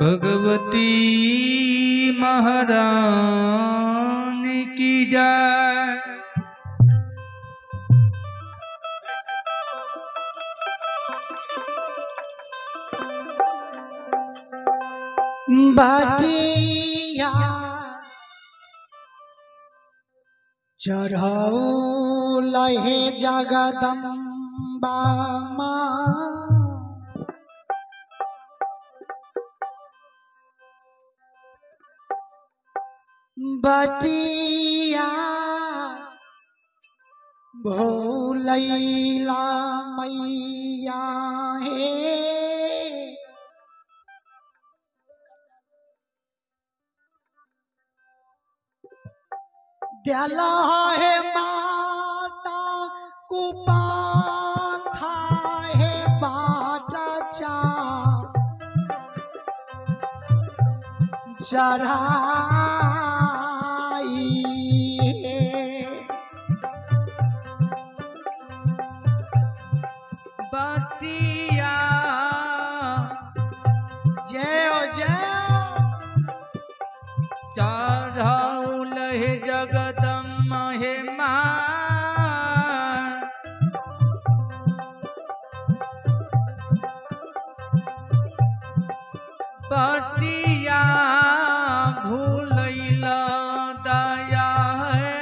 भगवती महारानी की जय। बाटिया चढ़ाऊ लहे जगदम्बा माँ, बटिया भोलैला मैया हे, दला है माता कुपाथा है बाटा चा चढ़ाई बटिया जय हो जय चढ़ाऊ लहे जगदम्बा हे माँ, बटिया भूलैला दया है,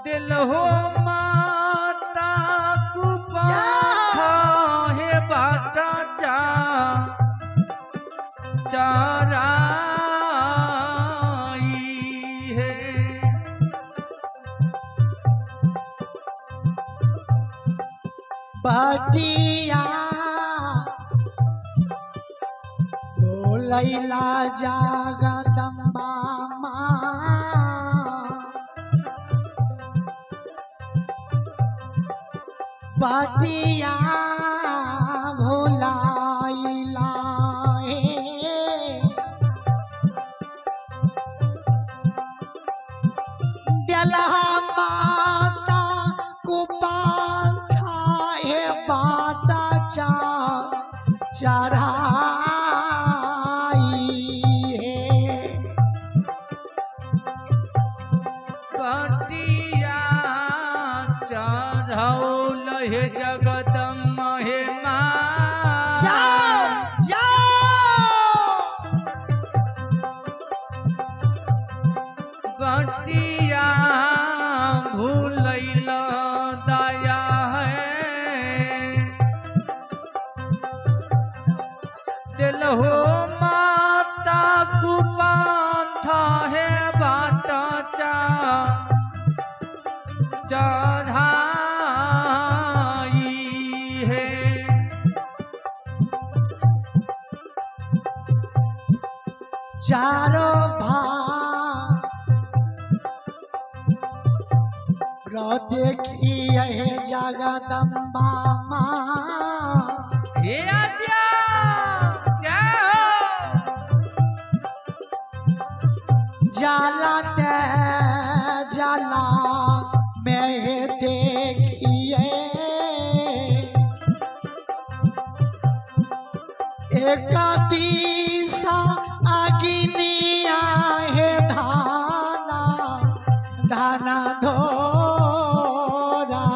दिल हो माता कुपाथा हे बाटा चा चराई है। बटिया बोलैला जगदम्बा माँ, बटिया भोलैला हे, दला माता कुपाथा हे बाटा चा चढ़ाई है। बटिया चढ़ाऊ लहे जगदम्बा हे माँ, जाओ जाओ बटिया भूलैला दया है, दिल हो माता कुपाथा है बाटा चा चढ़ाई है। चारों भाग देखिए जगदम्बा माँ, हे आद्या जय हो। जाला ते जाला में देखिए एक दिशा अग्निया है धाना धाना धोरा,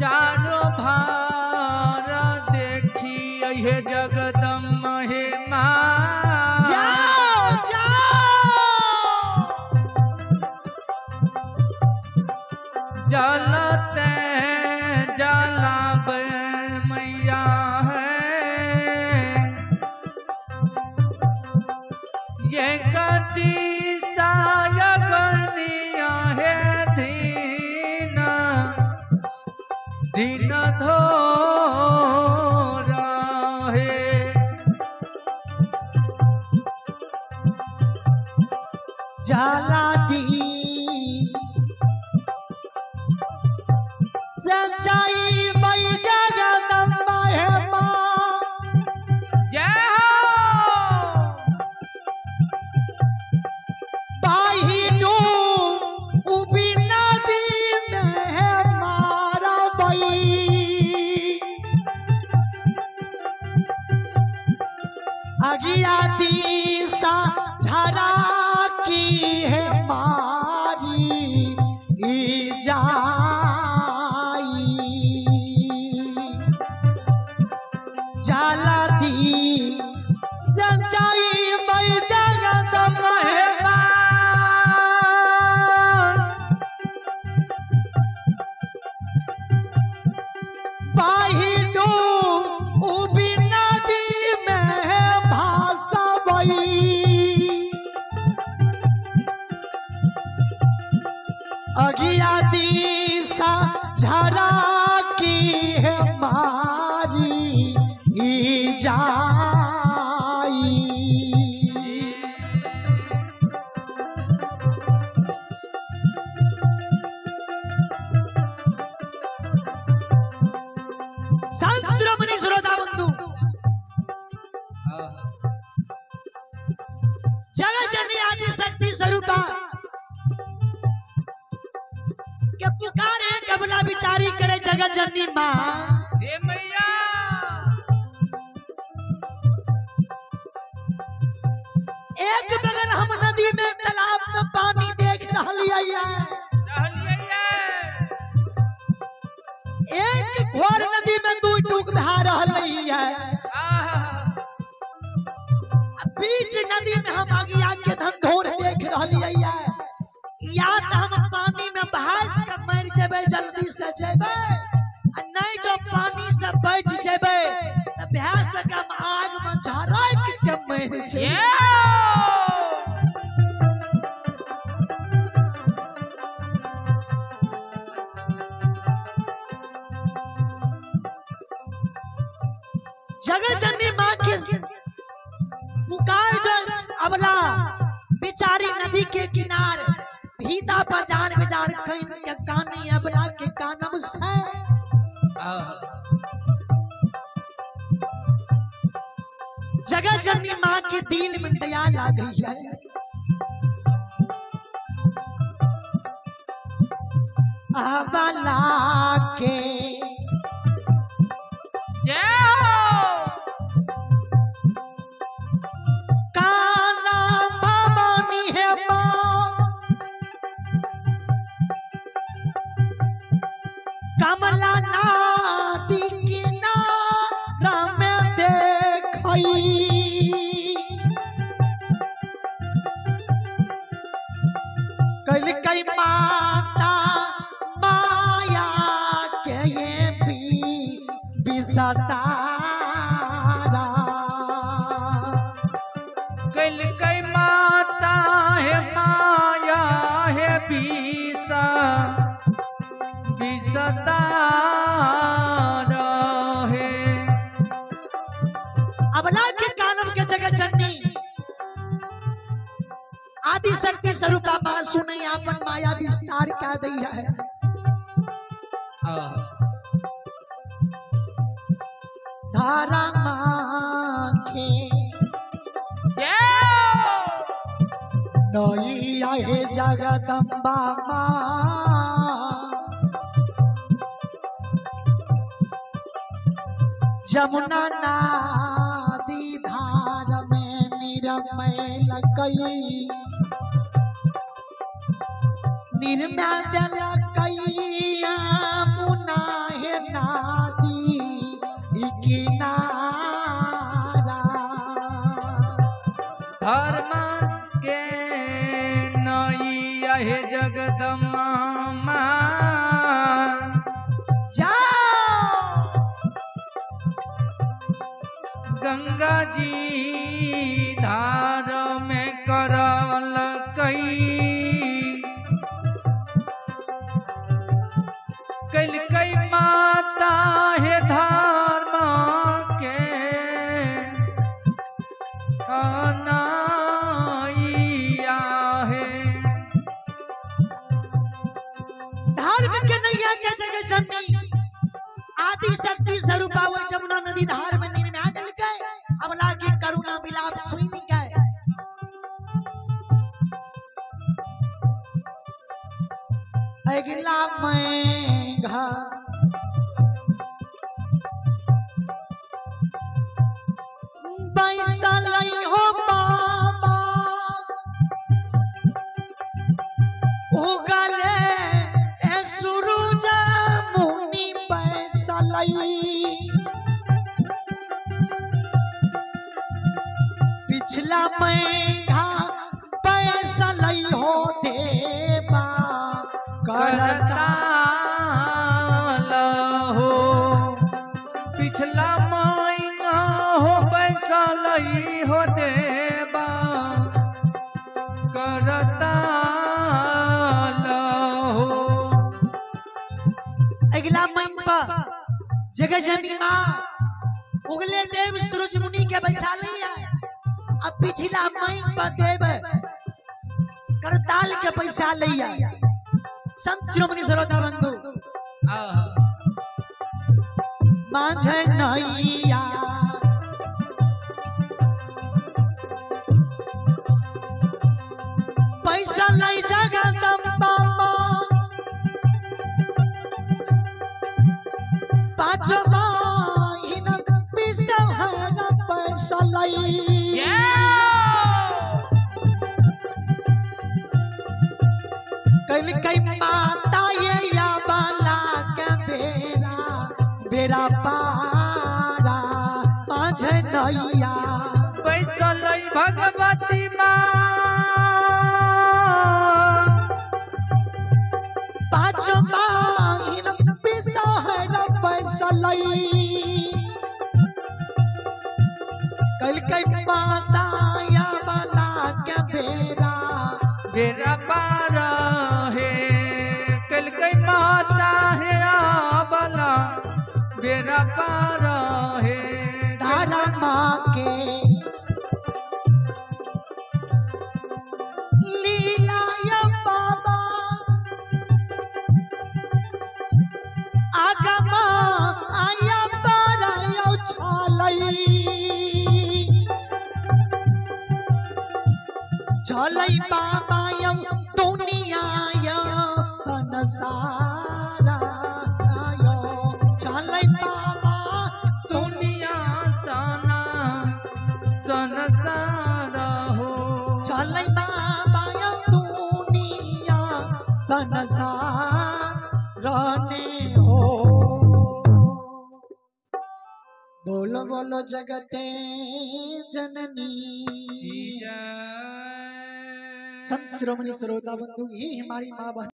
चारों भार देखिए हे जगदम्बा हे माँ, जाओ जाओ जलते जलाब मैया है, ये कति सायगनिया है दीना दीन धोरा है। जाला दी सच्चाई मई जगदम्बा है माँ, जय हो। बाही डूब उबी नदी में धरा की है मारी जाई जाला दी संचाई मई जगदम्बा है बाहिडू उबी नदी में भाषा बई अगिया दिशा झरा की है मारी जाई संश्रमणी श्रोता बंधु जगत जननी आदि शक्ति स्वरूपा के पुकारे कबला विचारी करे जगत जननी माँ हे मैया एक बगल हम नदी में तालाब में पानी देख रही है एक घोर नदी में दू डूब बहा रही है बीच नदी में हम अगिया के धंधोर देख रही है या तो हम पानी में बहास के मर जेबे जल्दी से जेबे नहीं जो पानी से बच जेबे तो बहास के हम आग में झरक के मर जेबे जगत जननी माँ की पुकार जो अबला बेचारी नदी के किनारे भीता बजान बजार कहीं के कानी अबला के कानम से जगत जननी माँ के दिल में दया ला गई है अबला के कमला नादी किनारा में देखई कल कई माता माया के ये भी बिसतारा कल कई माता है माया है बीसा है अबला के कानम के जगह जननी आदि शक्ति स्वरूपा मां सुने आपन माया विस्तार का दी है धारा मां के नई आए जगदम्बा मां जमुना नदी धार में निरमय लगई निर्मल लगई मुना है नदी किनारा धर्म के नई है जगदम्बा गंगा जी धार में करल कई कल कई माता है धर्म के नैया है धर्म के नैया के जगह जननी आदि शक्ति स्वरूपा वो जमुना नदी धार में निर्मा दिल के अबला की करुणा विलाप सुन के अगला मैं बैसल हो बाबा महंगा पैसा लई हो देवा करता हो पिछला महीना हो पैसा लई हो देबा करता हो। अगला महीना जगह जनी माँ उगले देव सूरज मुनि के बैसा लिया। अब पिछला महीना देव करताल के पैसा लिया। संत शिरोमणि श्रोता बंधु माझे नैया पैसा नहीं जगदम्बा पाँच महीना पिसहर पैसा नहीं कल कई माता ये या बाला के बेरा पारा माझे नैया पैसा लई भगवती माँ पाँच महीना पिसहर पैसा लई कल कई माता या बाला के बेरा पारा है कल कई माता है आबला बेरा पारा है तारा माँ के लीला या बाबा आगमा आया पारा यो छलई बाबा यो दुनिया यो संसारा यो छलई बाबा दुनिया सना संसार हो छलई बाबा यो दुनिया संसार रहने हो। बोलो बोलो जगते जननी संत शिरोमणि श्रोता बंधु ये हमारी माँ बहन